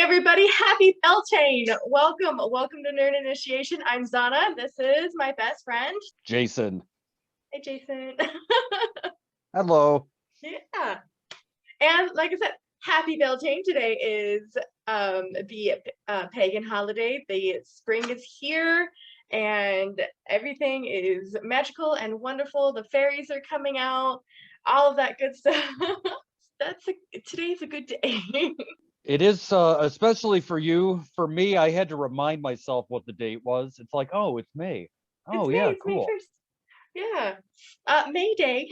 Everybody, happy Beltane. Welcome to Nerd Initiation. I'm Zana. This is my best friend. Jason. Hey, Jason. Hello. Yeah. And like I said, happy Beltane. Today is the pagan holiday. The spring is here and everything is magical and wonderful. The fairies are coming out, all of that good stuff. Today's a good day. It is especially for you. For me, I had to remind myself what the date was. It's like, oh, it's May. It's Oh May. yeah, It's May cool. 1st. Yeah. May Day.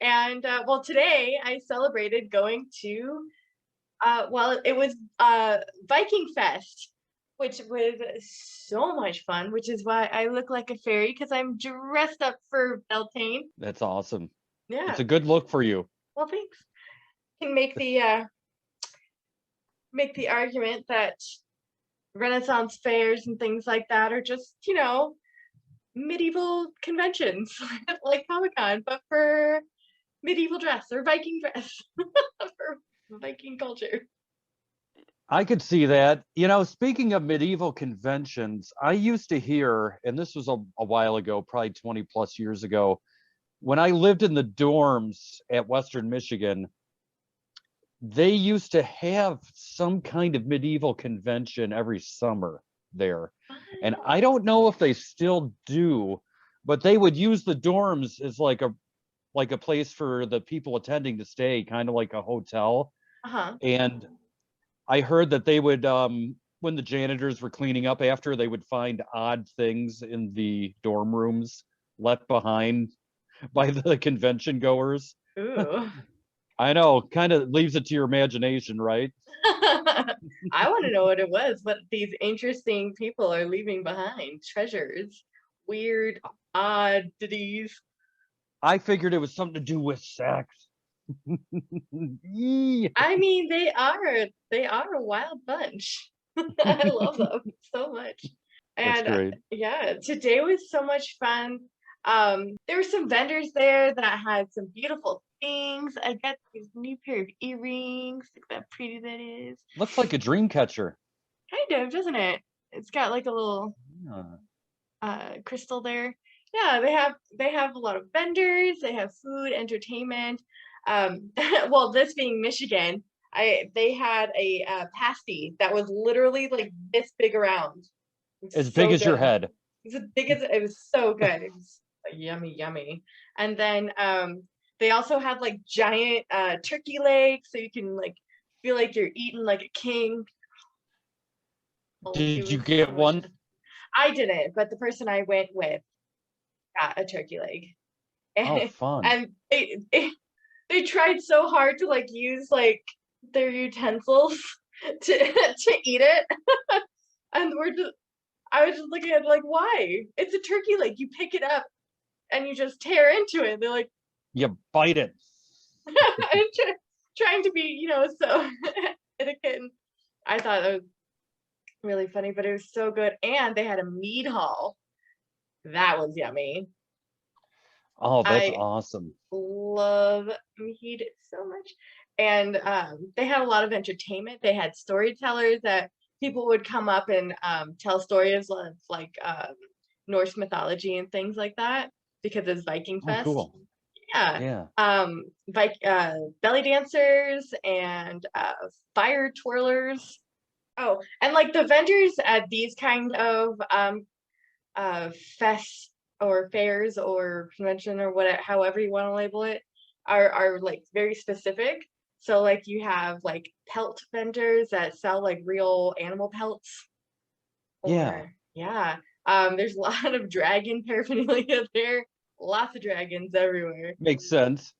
And well, today I celebrated going to it was Viking Fest, which was so much fun, which is why I look like a fairy because I'm dressed up for Beltane. That's awesome. It's Yeah. a good look for you. Well, thanks. Can make the argument that Renaissance fairs and things like that are just, medieval conventions like Comic-Con, but for medieval dress or Viking dress for Viking culture. I could see that. Speaking of medieval conventions, I used to hear, and this was a while ago, probably 20 plus years ago, when I lived in the dorms at Western Michigan, they used to have some kind of medieval convention every summer there. And I don't know if they still do, but they would use the dorms as like a place for the people attending to stay, kind of like a hotel. Uh-huh. And I heard that they would when the janitors were cleaning up after, they would find odd things in the dorm rooms left behind by the convention goers. Ooh. I know, kind of leaves it to your imagination, right? I want to know what these interesting people are leaving behind. Treasures, weird oddities. I figured it was something to do with sex. I mean, they are a wild bunch. I love them so much. That's And great. yeah, today was so much fun. There were some vendors there that had some beautiful things. I got this new pair of earrings. Look how pretty that is. Looks like a dream catcher. Kind of, doesn't it? It's got like a little Yeah. crystal there. Yeah, they have a lot of vendors. They have food, entertainment. Well, this being Michigan, they had a pasty that was literally like this big around. It As was big so as your good. head. It's as big as it was so good. It was like, yummy, yummy. And then they also had like giant turkey legs, so you can like feel like you're eating like a king. Oh, it Did you was so get much one? fun. I didn't, but the person I went with got a turkey leg. Oh, And, fun. and they tried so hard to like use like their utensils to to eat it. And I was just looking at it like, why? It's a turkey leg. You pick it up and you just tear into it. They're like, You bite it. I'm trying to be, so etiquette. And I thought that was really funny, but it was so good. And they had a mead hall. That was yummy. Oh, that's I awesome. love mead so much. And they had a lot of entertainment. They had storytellers that people would come up and tell stories of like Norse mythology and things like that because it's Viking Oh, Fest. cool. Yeah. Yeah. Belly dancers and fire twirlers. Oh, and like the vendors at these kind of fests or fairs or convention or whatever, however you want to label it, are like very specific. So like you have like pelt vendors that sell like real animal pelts, Yeah. or yeah, there's a lot of dragon paraphernalia there, lots of dragons everywhere. Makes sense.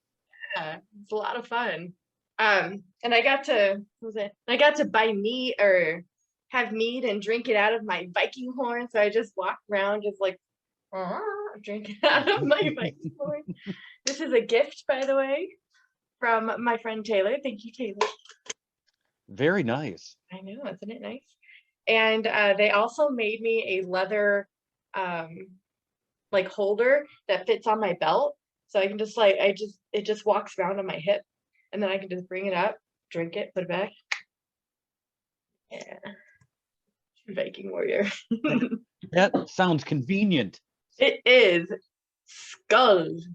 Yeah, it's a lot of fun. And I got to what was it? I got to buy meat or have meat and drink it out of my Viking horn. So I just walked around just like drinking out of my Viking horn. This is a gift, by the way, from my friend Taylor. Thank you, Taylor. Very nice. I know, isn't it nice? And they also made me a leather um like holder that fits on my belt. So I can just like it just walks around on my hip and then I can just bring it up, drink it, put it back. Viking warrior. That sounds convenient. It is skulls.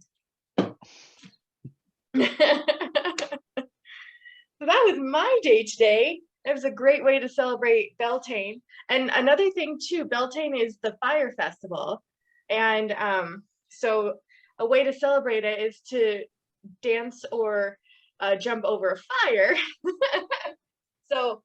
So that was my day today. It was a great way to celebrate Beltane. And another thing too, Beltane is the fire festival. And so a way to celebrate it is to dance or jump over a fire. So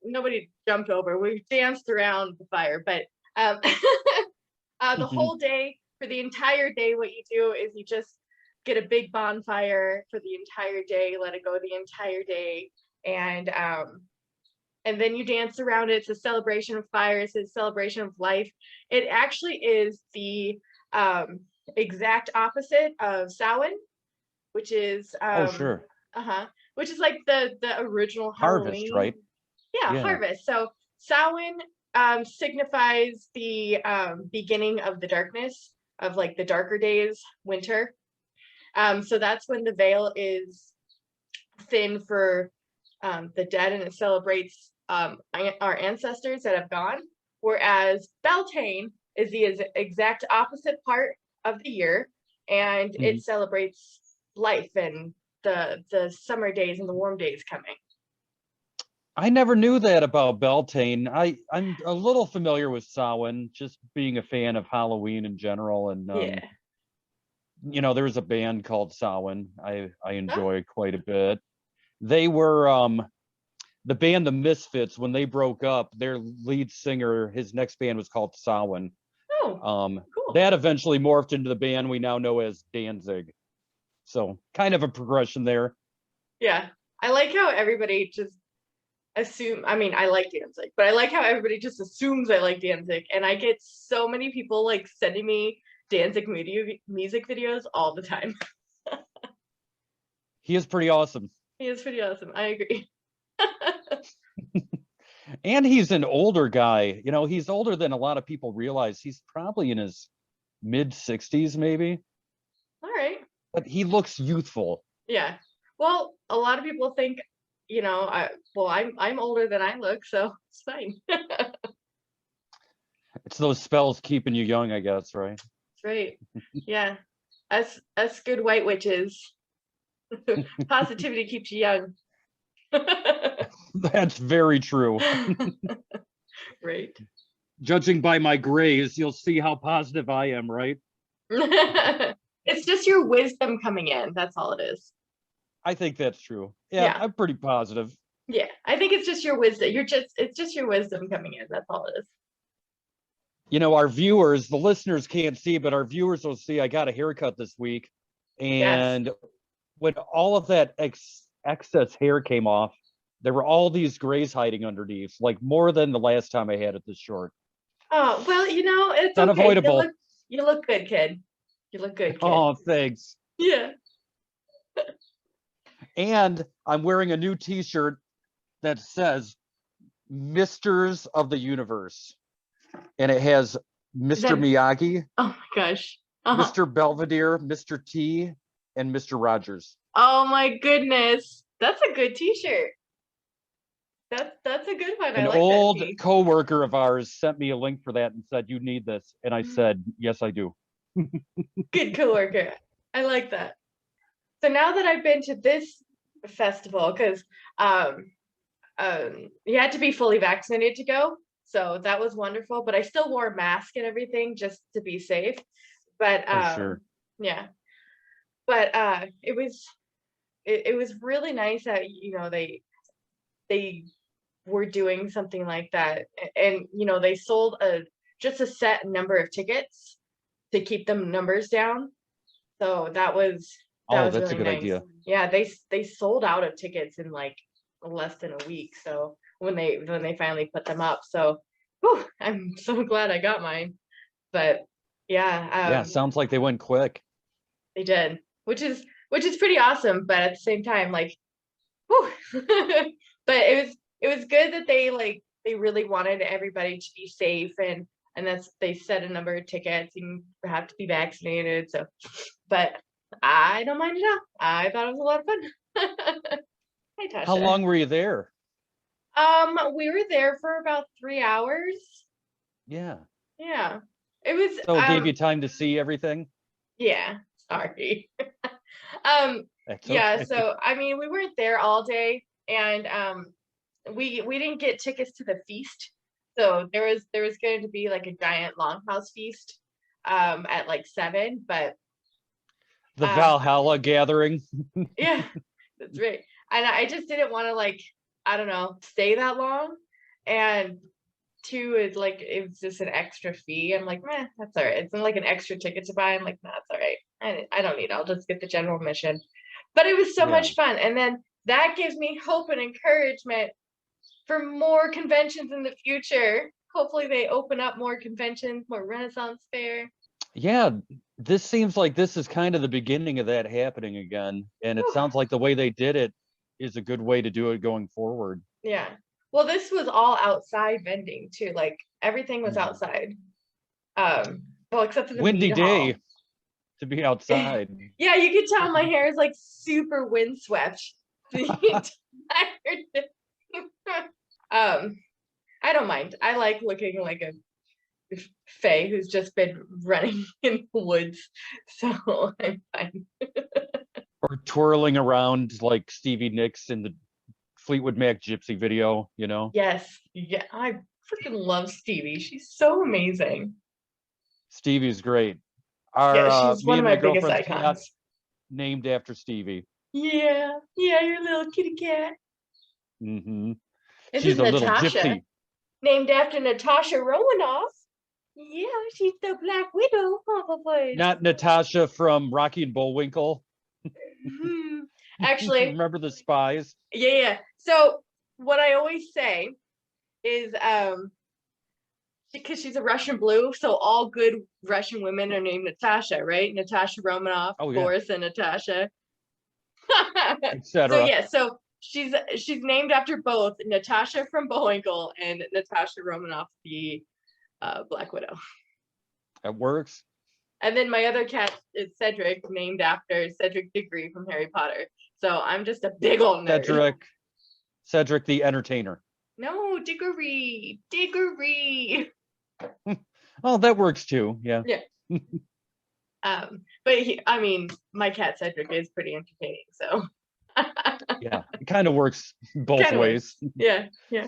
nobody jumped over. We danced around the fire, but the whole day, for the entire day, what you do is you just get a big bonfire for the entire day, let it go the entire day, and then you dance around it. It's a celebration of fire. It's a celebration of life. It actually is the exact opposite of Samhain, which is Oh, sure. which is like the original Harvest, Halloween. right? Yeah, harvest. So Samhain signifies the beginning of the darkness, of like the darker days, winter. So that's when the veil is thin for the dead, and it celebrates our ancestors that have gone. Whereas Beltane is the exact opposite part of the year, and it celebrates life and the summer days and the warm days coming. I never knew that about Beltane. I'm a little familiar with Samhain, just being a fan of Halloween in general, and Yeah. you know, there's a band called Samhain I enjoy quite a bit. They were the band The Misfits. When they broke up, their lead singer, his next band was called Samhain. Oh, cool. That eventually morphed into the band we now know as Danzig. So kind of a progression there. Yeah, I like how everybody just I mean, I like Danzig, but I like how everybody just assumes I like Danzig, and I get so many people like sending me Danzig music videos all the time. He is pretty awesome. He is pretty awesome. I agree. And he's an older guy. You know, he's older than a lot of people realize. He's probably in his mid 60s, maybe. All right. But he looks youthful. Yeah. Well, a lot of people think, I'm older than I look, so it's fine. It's those spells keeping you young, I guess, right? That's right. Yeah. Us good white witches. Positivity keeps you young. That's very true. Right. Judging by my grays, you'll see how positive I am, right? It's just your wisdom coming in. That's all it is. I think that's true. Yeah, I'm pretty positive. Yeah, I think it's just your wisdom. It's just your wisdom coming in. That's all it is. You know, our viewers, the listeners can't see, but our viewers will see I got a haircut this week. And when all of that excess hair came off, there were all these grays hiding underneath, like more than the last time I had it this short. Oh, well, it's unavoidable. Okay. You look good, kid. You look good, kid. Oh, thanks. Yeah. And I'm wearing a new t-shirt that says Misters of the Universe. And it has Mr. Miyagi. Oh my gosh. Mr. Belvedere, Mr. T, and Mr. Rogers. Oh my goodness. That's a good t-shirt. That's a good one. An old coworker of ours sent me a link for that and said, "You need this." And I said, "Yes, I do." Good coworker. I like that. So now that I've been to this festival, because you had to be fully vaccinated to go, so that was wonderful. But I still wore a mask and everything just to be safe. But sure. Yeah. But it was really nice that they were doing something like that, and they sold just a set number of tickets to keep the numbers down. So that was that's really a good nice. idea. Yeah, they sold out of tickets in like less than a week. So when they finally put them up, so I'm so glad I got mine. But yeah, sounds like they went quick. They did, which is pretty awesome. But at the same time, like, but it was good that they really wanted everybody to be safe, and they set a number of tickets. You have to be vaccinated. So, but I don't mind it all. I thought it was a lot of fun. Hey, Tasha. How long were you there? We were there for about 3 hours. Yeah. Yeah. It was So it gave you time to see everything? yeah, sorry. Um, That's yeah, okay. so I mean, we weren't there all day, and we didn't get tickets to the feast. So there was going to be like a giant longhouse feast at like 7, but The um Valhalla gathering. yeah, that's right. And I just didn't want to like, I don't know, stay that long. And two is like it was just an extra fee. I'm like, meh, that's all right. It's not like an extra ticket to buy. I'm like, nah, that's all right. I don't need it. I'll just get the general admission. But it was so Yeah. much fun. And then that gives me hope and encouragement for more conventions in the future. Hopefully they open up more conventions, more Renaissance fair. Yeah, this seems like this is kind of the beginning of that happening again. And it Whew. sounds like the way they did it is a good way to do it going forward. Yeah. Well, this was all outside vending too. Like everything was Mhm. outside. Well, except for the Windy mead day hall. to be outside. Yeah, you could tell my hair is like super windswept the entire day. um, I don't mind. I like looking like a fae who's just been running in the woods, so I'm fine. Or twirling around like Stevie Nicks in the Fleetwood Mac Gypsy video, you know? Yes, yeah, I freaking love Stevie. She's so amazing. Stevie's great. Yeah, Our she's me one of and my my biggest girlfriend's cat icons. named after Stevie. Yeah, yeah, your little kitty cat. Hmm. This is She's a little Natasha, gypsy, named after Natasha Romanoff. Yeah, she's the Black Widow of a voice. not Natasha from Rocky and Bullwinkle. Mhm. Actually, Remember the spies? yeah, yeah. So what I always say is because she's a Russian blue, so all good Russian women are named Natasha, right? Natasha Romanoff, Oh yeah, Boris and Natasha. So etc. yeah, so she's named after both Natasha from Bullwinkle and Natasha Romanoff, the Black Widow. It works. And then my other cat is Cedric, named after Cedric Diggory from Harry Potter. So I'm just a big old nerd. Cedric, Cedric the Entertainer. No, Diggory, Diggory. Oh, that works too. Yeah, Yeah. But I mean, my cat Cedric is pretty entertaining, so yeah. It kind of works both kind of works. ways. Yeah, yeah.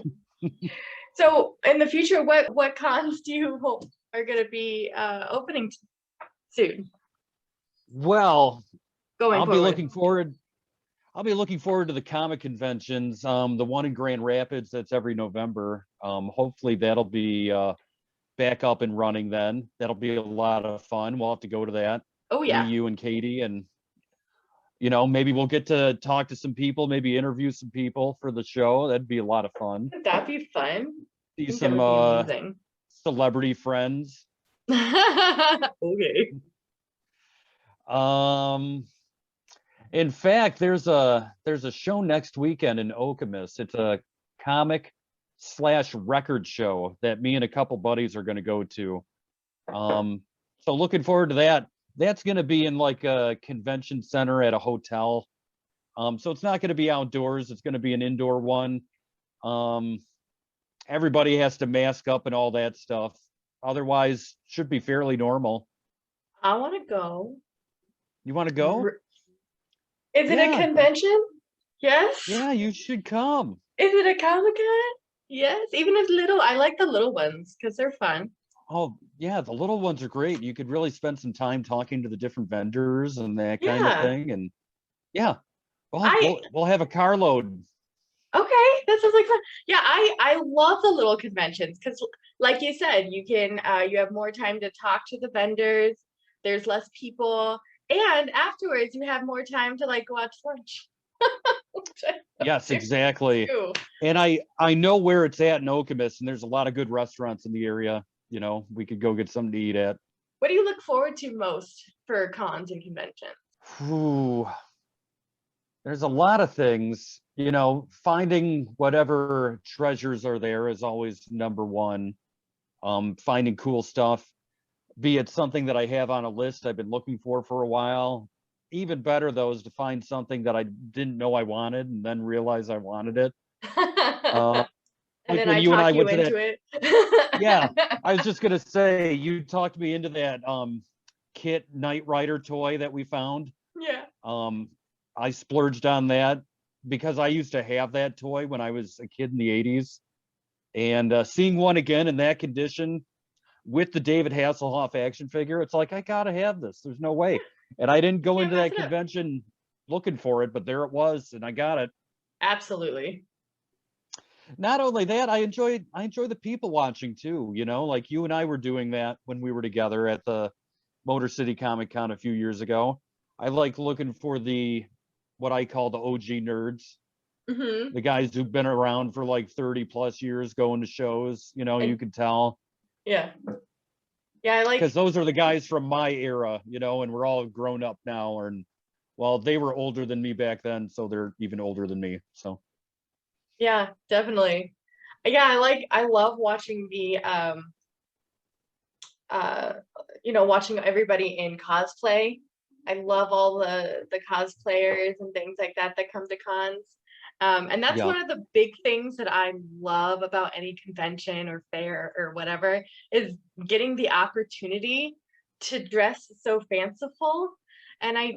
So in the future, what cons do you hope are going to be opening soon, Well, going I'll be forward? looking forward. I'll be looking forward to the comic conventions. The one in Grand Rapids that's every November. Hopefully that'll be back up and running then. That'll be a lot of fun. We'll have to go to that. Oh Me, yeah, you, and Katie, and maybe we'll get to talk to some people, maybe interview some people for the show. That'd be a lot of fun. that'd be fun. See I think that some would be amazing. celebrity friends. Okay. Um, in fact, there's a show next weekend in Okemos. It's a comic slash record show that me and a couple buddies are going to go to. So looking forward to that. That's going to be in like a convention center at a hotel. So it's not going to be outdoors. It's going to be an indoor one. Um, Everybody has to mask up and all that stuff. Otherwise, should be fairly normal. I want to go. You want to go? Is it a Yeah, convention? Yes. yeah, you should come. Is it a Comic Con? Yes. Even if little, I like the little ones because they're fun. Oh, yeah, the little ones are great. You could really spend some time talking to the different vendors and that kind of Yeah. thing. And yeah, well, I we'll have a carload. Okay, that sounds like fun. Yeah, I love the little conventions because, like you said, you have more time to talk to the vendors. There's less people, and afterwards you have more time to like go out to lunch. Yes, exactly. Too. And I know where it's at in Okemos, and there's a lot of good restaurants in the area. We could go get something to eat at. What do you look forward to most for cons and conventions? Whew. There's a lot of things. Finding whatever treasures are there is always number one. Finding cool stuff, be it something that I have on a list I've been looking for a while. Even better though is to find something that I didn't know I wanted and then realize I wanted it. then when I you and talk I you went to into that. it. Yeah, I was just gonna say you talked me into that Kit Knight Rider toy that we found. Yeah. Um, I splurged on that because I used to have that toy when I was a kid in the 80s. And seeing one again in that condition with the David Hasselhoff action figure, it's like, I gotta have this. There's no way. And I didn't go Can't into mess that it up. convention looking for it, but there it was, and I got it. Absolutely. Not only that, I enjoy the people watching too, like you and I were doing that when we were together at the Motor City Comic Con a few years ago. I like looking for the what I call the OG nerds, Hmm. the guys who've been around for like 30 plus years going to shows, you And can tell yeah. Yeah, I because like, those are the guys from my era, and we're all grown up now. And well, they were older than me back then, so they're even older than me. So yeah, definitely. Yeah, I love watching the uh watching everybody in cosplay. I love all the cosplayers and things like that that come to cons. And that's yeah, one of the big things that I love about any convention or fair or whatever is getting the opportunity to dress so fanciful. And I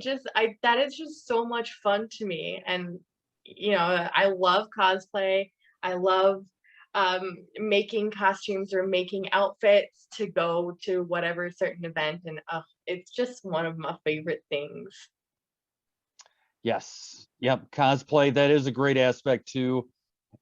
that is just so much fun to me. And I love cosplay. I love making costumes or making outfits to go to whatever certain event, and it's just one of my favorite things. yes, yep, cosplay, that is a great aspect too.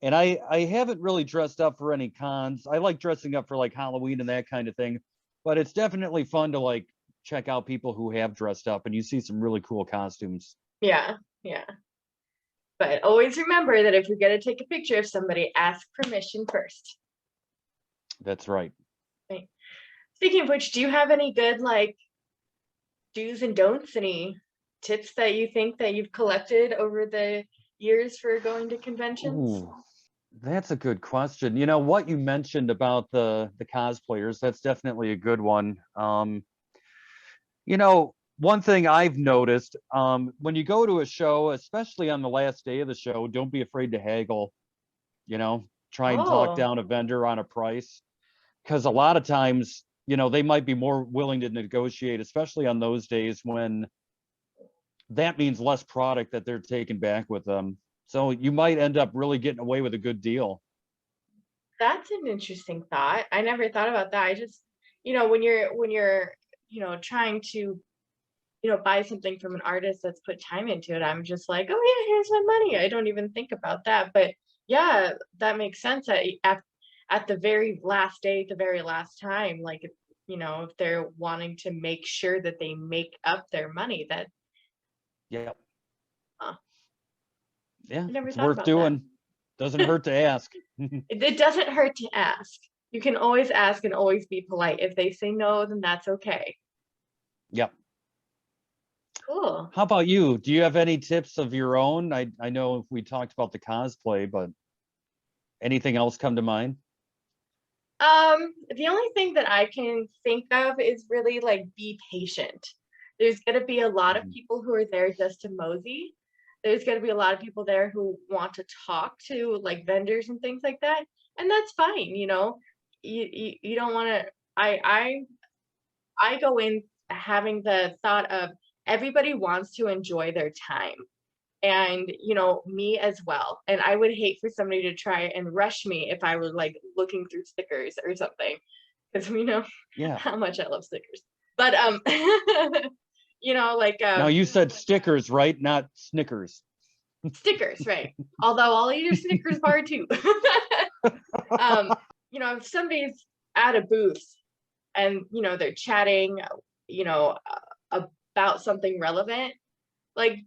And I haven't really dressed up for any cons. I like dressing up for like Halloween and that kind of thing, but it's definitely fun to like check out people who have dressed up and you see some really cool costumes. Yeah, yeah, but always remember that if you're going to take a picture of somebody, ask permission first. That's right. Right. Speaking of which, do you have any good like do's and don'ts, any tips that you think that you've collected over the years for going to conventions? Ooh, that's a good question. What you mentioned about the cosplayers, that's definitely a good one. One thing I've noticed, when you go to a show, especially on the last day of the show, don't be afraid to haggle, you know, try and talk Oh, down a vendor on a price. Because a lot of times, they might be more willing to negotiate, especially on those days when that means less product that they're taking back with them. So you might end up really getting away with a good deal. that's an interesting thought. I never thought about that. I just, when you're, trying to, buy something from an artist that's put time into it, I'm just like, oh yeah, here's my money. I don't even think about that. But yeah, that makes sense. At the very last day, the very last time, like, if they're wanting to make sure that they make up their money, that, Yeah. huh, Yeah. I never It's thought worth about that. doing. Doesn't hurt to ask. It doesn't hurt to ask. You can always ask and always be polite. If they say no, then that's okay. Yep. Cool. How about you? Do you have any tips of your own? I know we talked about the cosplay, but anything else come to mind? The only thing that I can think of is really like be patient. There's gonna be a lot of Mhm. people who are there just to mosey. There's gonna be a lot of people there who want to talk to like vendors and things like that, and that's fine. You don't want to. I go in having the thought of everybody wants to enjoy their time, and me as well, and I would hate for somebody to try and rush me if I were like looking through stickers or something, because we know Yeah. how much I love stickers. But like Now you said stickers, right? Not Snickers. stickers, right? Although I'll eat a Snickers bar too. um if somebody's at a booth and they're chatting, you know about something relevant, like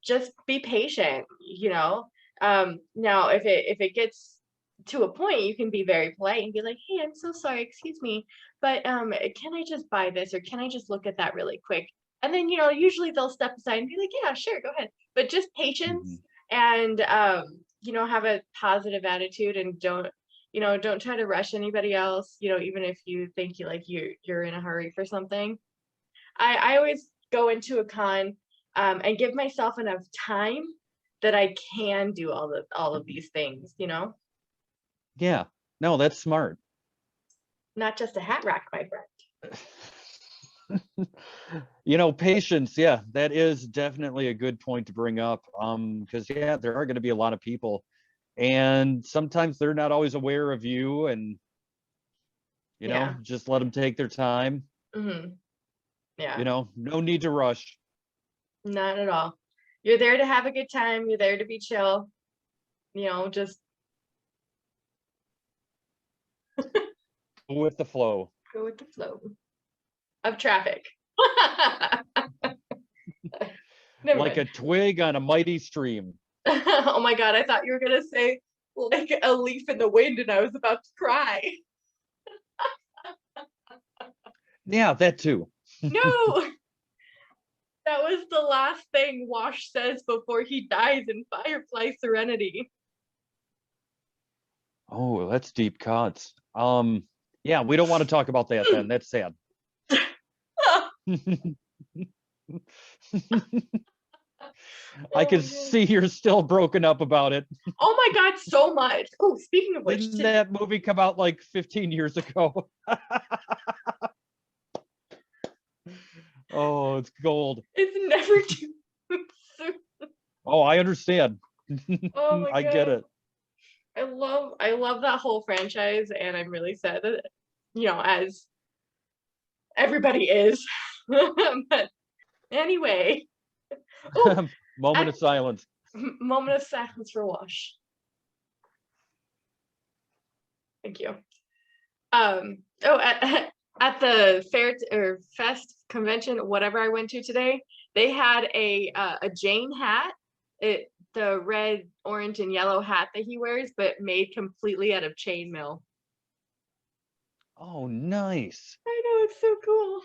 just be patient. Now if it gets to a point, you can be very polite and be like, hey, I'm so sorry, excuse me, but can I just buy this, or can I just look at that really quick? And then usually they'll step aside and be like, yeah, sure, go ahead. But just Mhm. patience, and have a positive attitude, and don't try to rush anybody else, even if you think you're in a hurry for something. I always go into a con, and give myself enough time that I can do all of these things. Yeah. No, that's smart. Not just a hat rack, my friend. Patience, yeah, that is definitely a good point to bring up. Because yeah, there are going to be a lot of people, and sometimes they're not always aware of you, and Yeah. just let them take their time. Yeah. No need to rush. Not at all. You're there to have a good time. You're there to be chill. Just Go with the flow. go with the flow of traffic. Never Like mind. a twig on a mighty stream. Oh my God, I thought you were gonna say like a leaf in the wind, and I was about to cry. Yeah, that too. No, that was the last thing Wash says before he dies in Firefly Serenity. Oh, that's deep cuts. Yeah, we don't want to talk about that then. That's sad. I Oh can my God. see you're still broken up about it. Oh my God, so much. Oh, speaking of which, Didn't that movie come out like 15 years ago? Oh, it's gold. it's never too soon. Oh, I understand. Oh my I get God. it. I love that whole franchise, and I'm really sad that, as everybody is. But anyway, oh, Moment at of silence. moment of silence for Wash. Thank you. Oh, at the fair or fest convention, whatever I went to today, they had a Jane hat. The red, orange, and yellow hat that he wears, but made completely out of chainmail. Oh, nice. I know, it's so cool.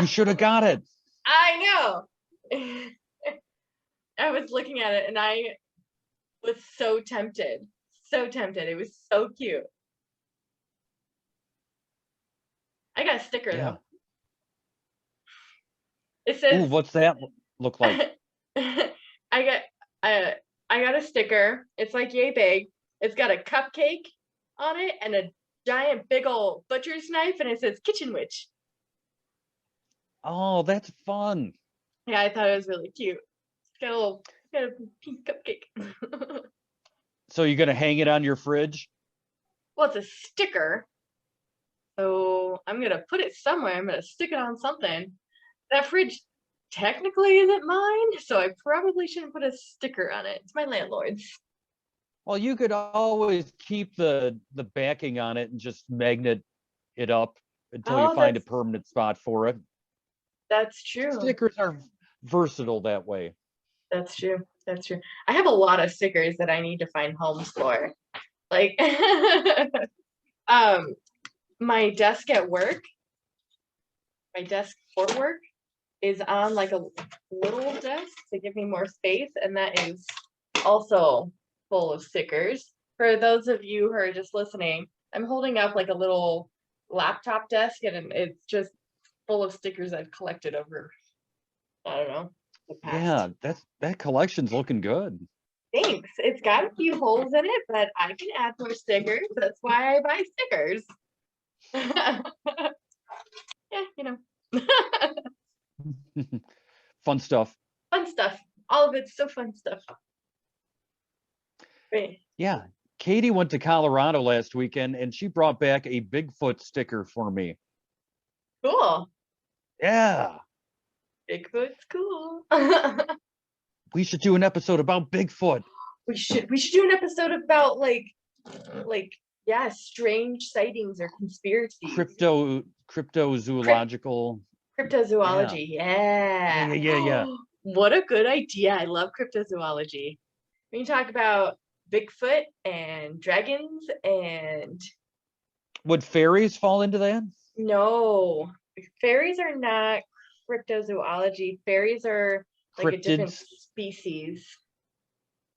You should have got it. I know. I was looking at it and I was so tempted. So tempted. It was so cute. I got a sticker Yeah. though. It Ooh, says what's that look like? I got I got a sticker. It's like yay big. It's got a cupcake on it and a giant big old butcher's knife, and it says kitchen witch. Oh, that's fun. Yeah, I thought it was really cute. Got a pink cupcake. So you're gonna hang it on your fridge? Well, it's a sticker. So I'm gonna put it somewhere. I'm gonna stick it on something. That fridge technically isn't mine, so I probably shouldn't put a sticker on it. It's my landlord's. Well, you could always keep the backing on it and just magnet it up until you Oh, find a permanent spot for it. that's true. Stickers are versatile that way. That's true. That's true. I have a lot of stickers that I need to find homes for. Like um my desk at work, my desk for work is on like a little desk to give me more space, and that is also full of stickers. For those of you who are just listening, I'm holding up like a little laptop desk, and it's just full of stickers I've collected over, I don't know, the Yeah, past. that collection's looking good. Thanks. It's got a few holes in it, but I can add more stickers. That's why I buy stickers. Yeah, Fun stuff. fun stuff. All of it's so fun stuff. Great. Yeah. Katie went to Colorado last weekend and she brought back a Bigfoot sticker for me. Cool. Yeah. Bigfoot's cool. We should do an episode about Bigfoot. We should do an episode about like yeah, strange sightings or conspiracies. Cryptozoological. Yeah. Cryptozoology. Yeah, Yeah. yeah, yeah, yeah. What a good idea. I love cryptozoology. We can talk about Bigfoot and dragons and Would fairies fall into that? no, fairies are not cryptozoology. Fairies are like a different Cryptids? species,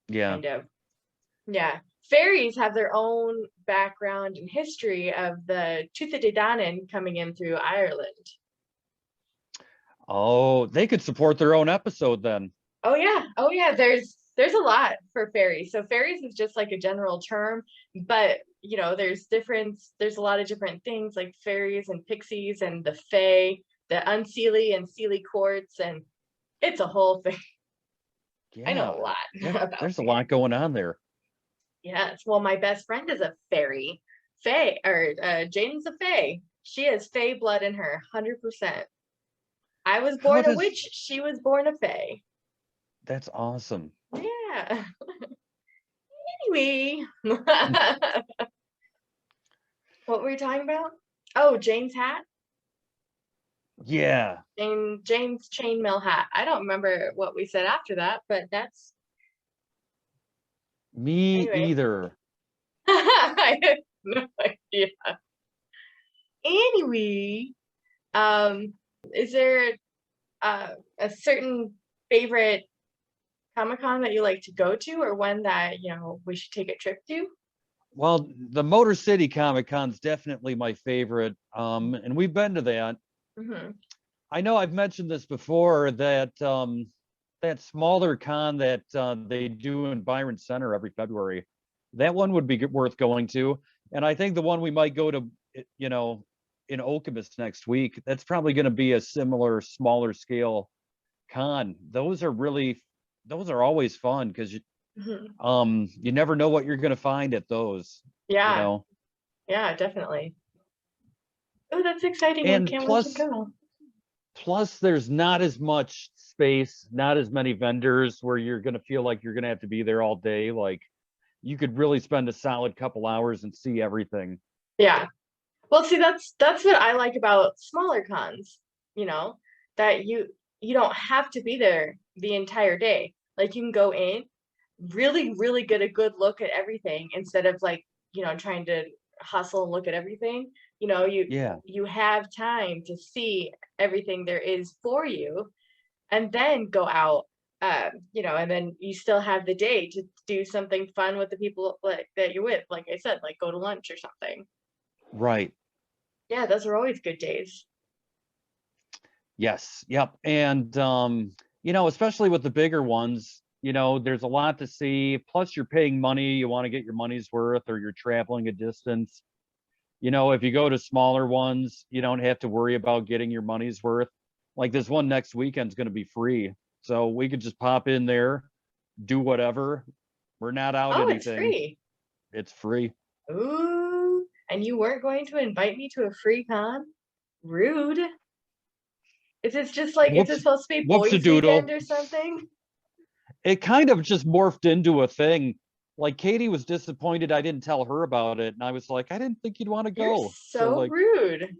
Yeah. kind of. Yeah. Fairies have their own background and history of the Tuatha coming in through Ireland. Oh, they could support their own episode then. Oh yeah. Oh yeah. There's a lot for fairies. So fairies is just like a general term, but you know, there's a lot of different things like fairies and pixies and the fae, the unseelie and seelie courts, and it's a whole thing. I know a Yeah, lot about there's a fairies. lot going on there. Yes. Well, my best friend is a fairy. Fae, or Jane's a fae. She has fae blood in her, 100%. I was How born a does witch. She was born a fae. That's awesome. Yeah. Anyway, what were we talking about? Oh, Jane's hat. Yeah, Jane's chainmail hat. I don't remember what we said after that, but that's me anyway. either. I have no idea. Anyway, um, is there a certain favorite Comic Con that you like to go to, or one that we should take a trip to? Well, the Motor City Comic Con's definitely my favorite. And we've been to that. Hmm. I know I've mentioned this before that that smaller con that they do in Byron Center every February. That one would be worth going to. And I think the one we might go to, you know, in Okemos next week, that's probably going to be a similar, smaller scale con. Those are always fun because Hmm. you never know what you're going to find at those, you Yeah, know. yeah, definitely. Oh, that's exciting. I And can't wait to go. plus there's not as much space, not as many vendors where you're going to feel like you're going to have to be there all day. Like you could really spend a solid couple hours and see everything. Yeah. Well, see, that's what I like about smaller cons, you know, that you don't have to be there the entire day. Like you can go in, really, really get a good look at everything instead of like, trying to hustle and look at everything. You know, you Yeah, you have time to see everything there is for you and then go out. And then you still have the day to do something fun with the people like that you're with. Like I said, like go to lunch or something. right. Yeah, those are always good days. Yes. Yep. And you know, especially with the bigger ones, you know, there's a lot to see. Plus you're paying money, you want to get your money's worth or you're traveling a distance. You know, if you go to smaller ones, you don't have to worry about getting your money's worth. Like this one next weekend's going to be free. So we could just pop in there, do whatever. We're not out Oh, it's anything. free. It's free. Ooh, and you weren't going to invite me to a free con? Rude. Is it Whoops, supposed to be whoops a boys' weekend doodle. or something? It kind of just morphed into a thing. Like Katie was disappointed I didn't tell her about it. And I was like, I didn't think you'd want to You're go. So so like, rude.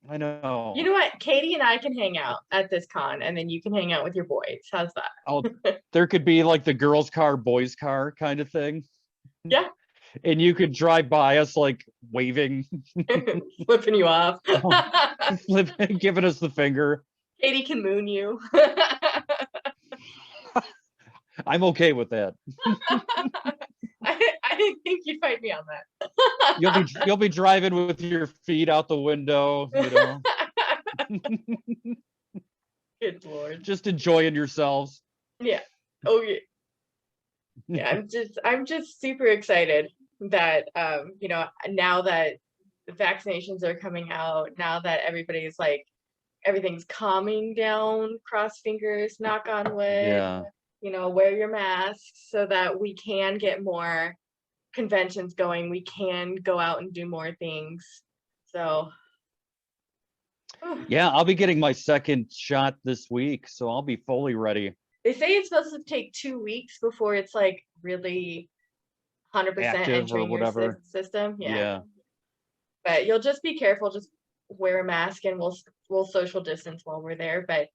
I You know. know what? Katie and I can hang out at this con, and then you can hang out with your boys. How's Oh, that? there could be like the girls' car, boys' car kind of thing. Yeah, And you could drive by us like waving, flipping you off. giving us the finger. Katie can moon you. I'm okay with that. I didn't think you'd fight me on You'll be driving with your feet out the window, you know, that. Good Lord. just enjoying yourselves. Yeah. Oh yeah. Yeah, I'm just super excited that now that the vaccinations are coming out, now that everybody's like everything's calming down, cross fingers, knock on wood, Yeah. wear your masks so that we can get more conventions going. We can go out and do more things. So Yeah, I'll be getting my second shot this week, so I'll be fully ready. they say it's supposed to take 2 weeks before it's like really 100% Active or entering your whatever. system. Yeah. Yeah. But you'll just be careful, just wear a mask and we'll social distance while we're there. But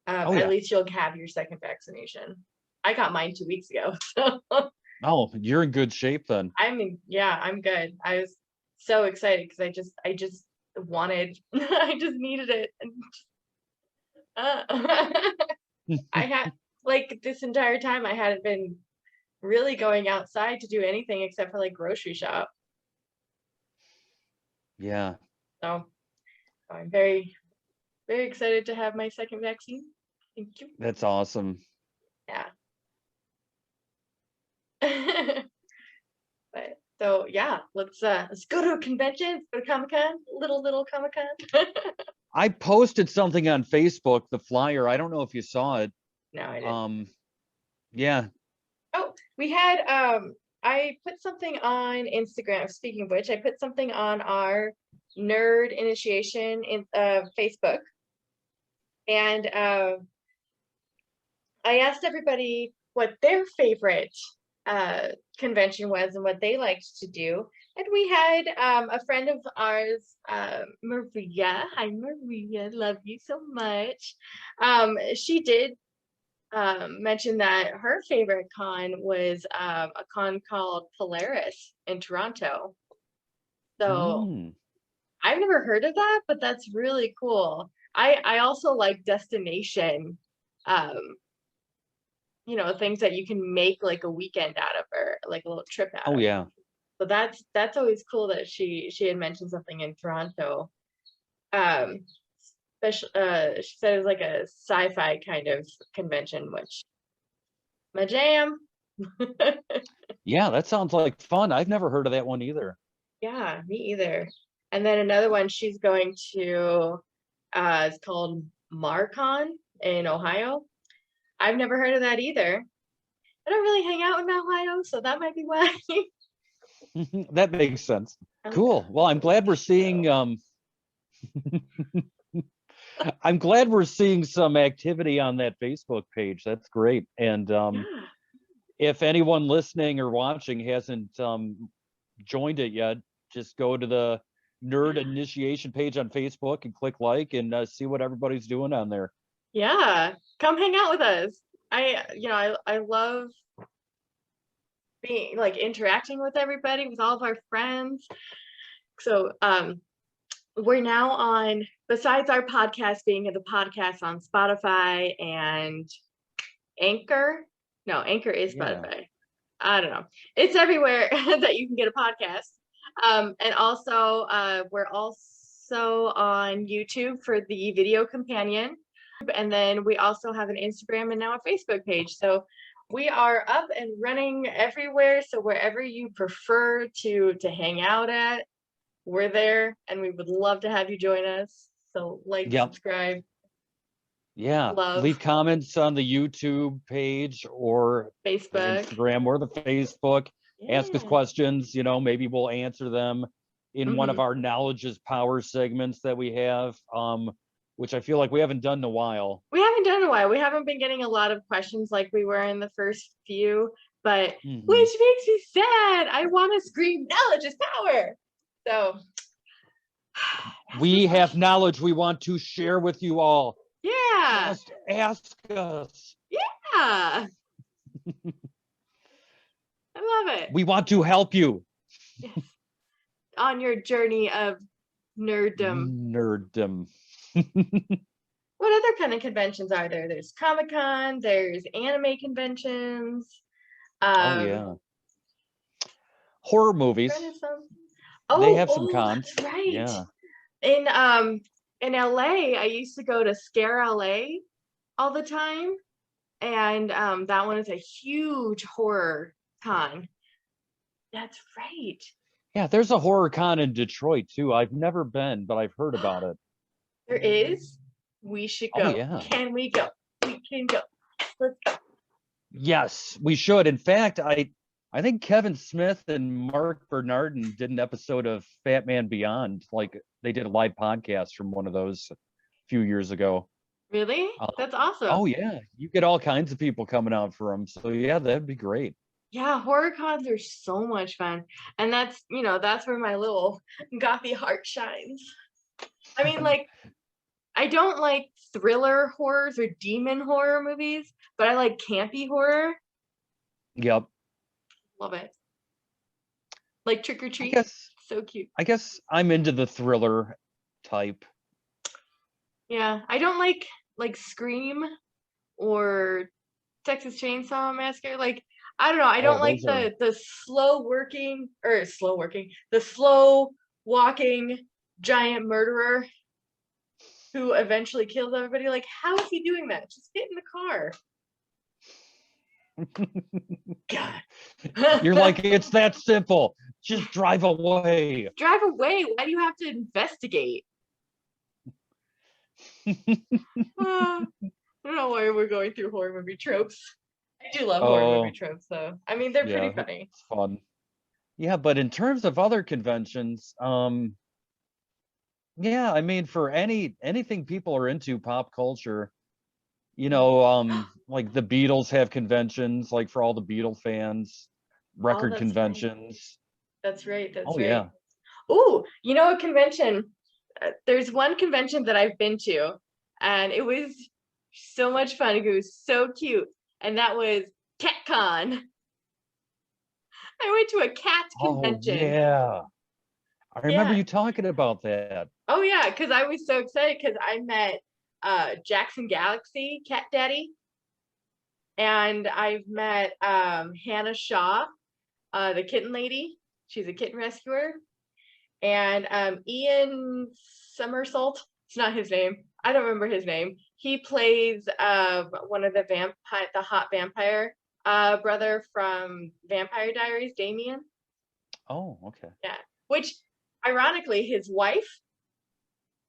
Oh at yeah. least you'll have your second vaccination. I got mine 2 weeks ago. So Oh, you're in good shape then. yeah, I'm good. I was so excited because I just wanted I just needed it. And I had like this entire time I hadn't been really going outside to do anything except for like grocery shop. Yeah, So I'm very, very excited to have my second vaccine. Thank you. that's awesome. Yeah. But So yeah, let's go to a convention, let's go to Comic-Con, little Comic-Con. I posted something on Facebook, the flyer. I don't know if you saw it. No, I didn't. Yeah. Oh, we had I put something on Instagram. Speaking of which, I put something on our nerd initiation in Facebook, and I asked everybody what their favorite convention was and what they liked to do. And we had a friend of ours, Maria. Hi, Maria. Love you so much. She did mention that her favorite con was a con called Polaris in Toronto. So Mm. I've never heard of that, but that's really cool. I also like destination, um, things that you can make like a weekend out of or like a little trip out Oh of. yeah. So that's always cool that she had mentioned something in Toronto. Um, she said it was like a sci-fi kind of convention, which my jam. Yeah, that sounds like fun. I've never heard of that one either. Yeah, me either. And then another one she's going to, it's called MarCon in Ohio. I've never heard of that either. I don't really hang out in Ohio, so that might be why. That makes sense. I'm like, Cool. Well, I'm glad we're seeing I'm glad we're seeing some activity on that Facebook page. That's great. And yeah, if anyone listening or watching hasn't joined it yet, just go to the Nerd Initiation page on Facebook and click like and see what everybody's doing on there. yeah. Come hang out with us. I love being like interacting with everybody, with all of our friends. So we're now on, besides our podcast being the podcast on Spotify and Anchor. No, Anchor is Yeah. Spotify. I don't know. It's everywhere that you can get a podcast. And also, we're also on YouTube for the video companion. And then we also have an Instagram and now a Facebook page. So we are up and running everywhere. So wherever you prefer to hang out at, we're there, and we would love to have you join us. So like, Yep. subscribe, Yeah. love, Leave comments on the YouTube page or the Facebook. Instagram or the Facebook. Ask us Yeah. questions, maybe we'll answer them in one of our knowledge is power segments that we have, which I feel like we haven't done in a while. We haven't done in a while. We haven't been getting a lot of questions like we were in the first few, but which makes me sad. I want to scream knowledge is power. So we have knowledge we want to share with you all. Yeah. Just ask us. Yeah. I love it. We want to help you. Yes. On your journey of nerddom. Nerddom. What other kind of conventions are there? There's Comic-Con, there's anime conventions. Oh yeah. Horror movies. They have some cons. That's right. Yeah. In LA, I used to go to Scare LA all the time. And that one is a huge horror con. That's right. Yeah, there's a horror con in Detroit too. I've never been, but I've heard about it. There is. We should go. Oh, yeah. Can we go? We can go. Let's go. Yes, we should. In fact, I think Kevin Smith and Mark Bernardin did an episode of Fat Man Beyond. Like they did a live podcast from one of those a few years ago. Really? That's awesome. Oh yeah, you get all kinds of people coming out for them. So yeah, that'd be great. Yeah, horror cons are so much fun. And that's where my little gothy heart shines. I mean, like, I don't like thriller horrors or demon horror movies, but I like campy horror. Yep. Love it. Like Trick or Treat. So cute. I guess I'm into the thriller type. Yeah, I don't like Scream or Texas Chainsaw Massacre. Like, I don't know. I don't like the slow walking giant murderer who eventually kills everybody. Like, how is he doing that? Just get in the car. God. You're like, it's that simple. Just drive away. Drive away. Why do you have to investigate? I don't know why we're going through horror movie tropes. I do love horror movie tropes, though. I mean, they're pretty funny. It's fun. Yeah, but in terms of other conventions, yeah, I mean, for anything people are into pop culture, like the Beatles have conventions, like for all the Beatle fans, record That's conventions. That's right. That's Oh right. yeah. Ooh, a convention. There's one convention that I've been to, and it was so much fun. It was so cute, and that was CatCon. I went to a cat Oh convention. yeah. I remember Yeah. you talking about that. Oh yeah, because I was so excited because I met Jackson Galaxy Cat Daddy, and I've met Hannah Shaw, the kitten lady. She's a kitten rescuer. And Ian Somersault, it's not his name. I don't remember his name. He plays one of the hot vampire brother from Vampire Diaries, Damien. Oh, okay. Yeah. Which, ironically, his wife,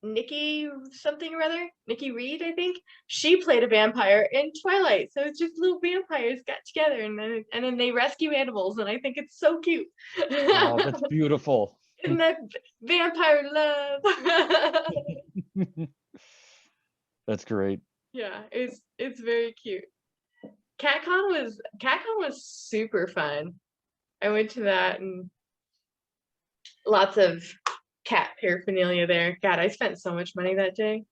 Nikki something or other, Nikki Reed, I think, she played a vampire in Twilight. So it's just little vampires got together and then they rescue animals, and I think it's so cute. Oh, that's beautiful. Isn't that vampire love? That's great. Yeah, it's very cute. CatCon was super fun. I went to that and lots of cat paraphernalia there. God, I spent so much money that day.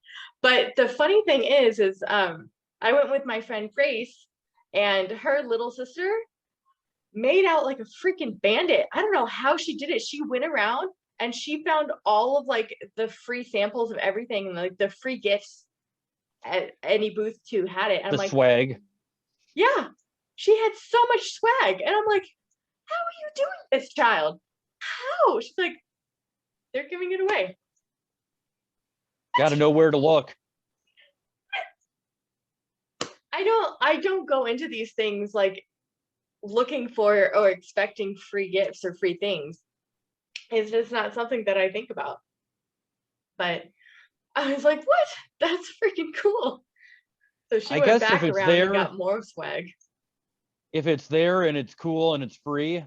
But the funny thing is I went with my friend Grace, and her little sister made out like a freaking bandit. I don't know how she did it. She went around and she found all of like the free samples of everything and like the free gifts at any booth who had it. And I'm like, swag. yeah, she had so much swag. And I'm like, how are you doing this, child? How? She's like, they're giving it away. Got to know where to look. I don't go into these things like looking for or expecting free gifts or free things. It's just not something that I think about. But I was like, what? That's freaking cool. So she went back around and got more swag. If it's there and it's cool and it's free,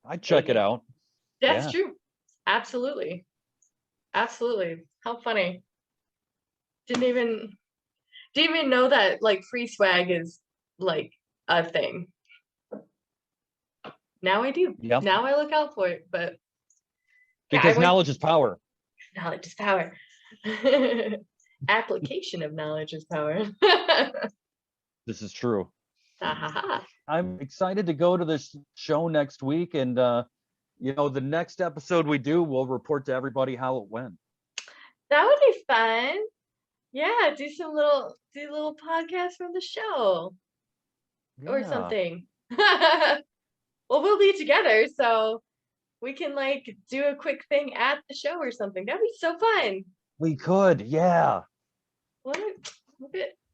I'd check it out. That's true. Absolutely. Absolutely. How funny. Didn't even know that like free swag is like a thing. Now I do. Yep. Now I look out for it, but because knowledge is power. Knowledge is power. Application of knowledge is power. This is true. I'm excited to go to this show next week, and the next episode we do, we'll report to everybody how it went. That would be fun. Yeah, do little podcasts from the show or something. Well, we'll be together, so we can like do a quick thing at the show or something. That'd be so fun. We could, yeah. What?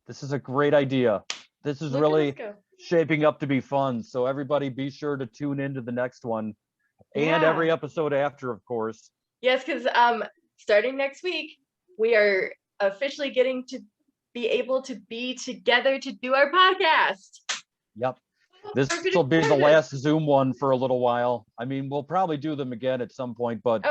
This is a great idea. This is really shaping up to be fun. So everybody be sure to tune into the next one and every episode after, of course. Yes, because starting next week, we are officially getting to be able to be together to do our podcast. Yep. This will be the last Zoom one for a little while. I mean, we'll probably do them again at some point, but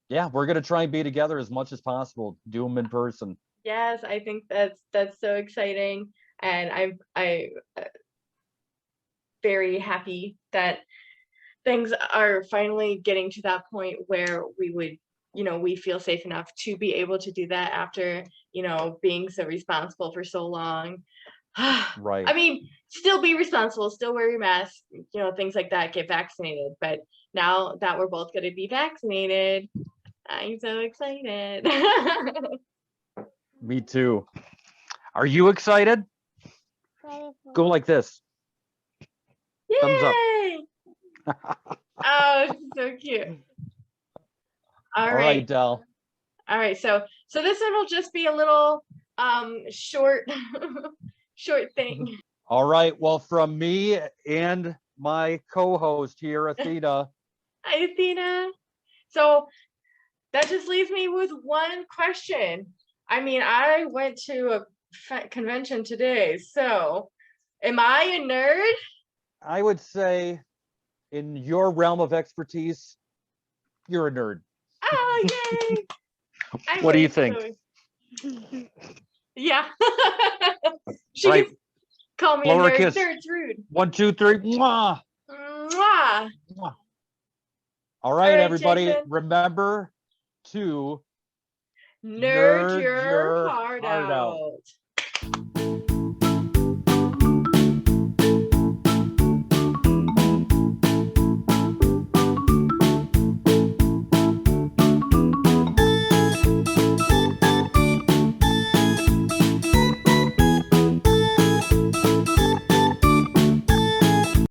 yeah, we're gonna try and be together as much as possible. Do them in person. Yes, I think that's so exciting, and I'm very happy that things are finally getting to that point where we would, we feel safe enough to be able to do that after, being so responsible for so long. Right. I mean, still be responsible, still wear your mask, things like that, get vaccinated. But now that we're both going to be vaccinated, I'm so excited. Me too. Are you excited? Go like this. Yay! Thumbs up. Oh, so cute. All right, Del. All right, so this one will just be a little short thing. All right, well, from me and my co-host here, Athena. Hi, Athena. So that just leaves me with one question. I mean, I went to a convention today, so am I a nerd? I would say, in your realm of expertise, you're a nerd. Oh, yay! I What do you hope think? so. Yeah. She Right. can call me a Blow her a nerd. kiss. Nerd's rude. 1, 2, 3. Mwah! Mwah. Mwah. All All right, right, everybody, Jason. remember to Nerd nerd your your heart heart out. out.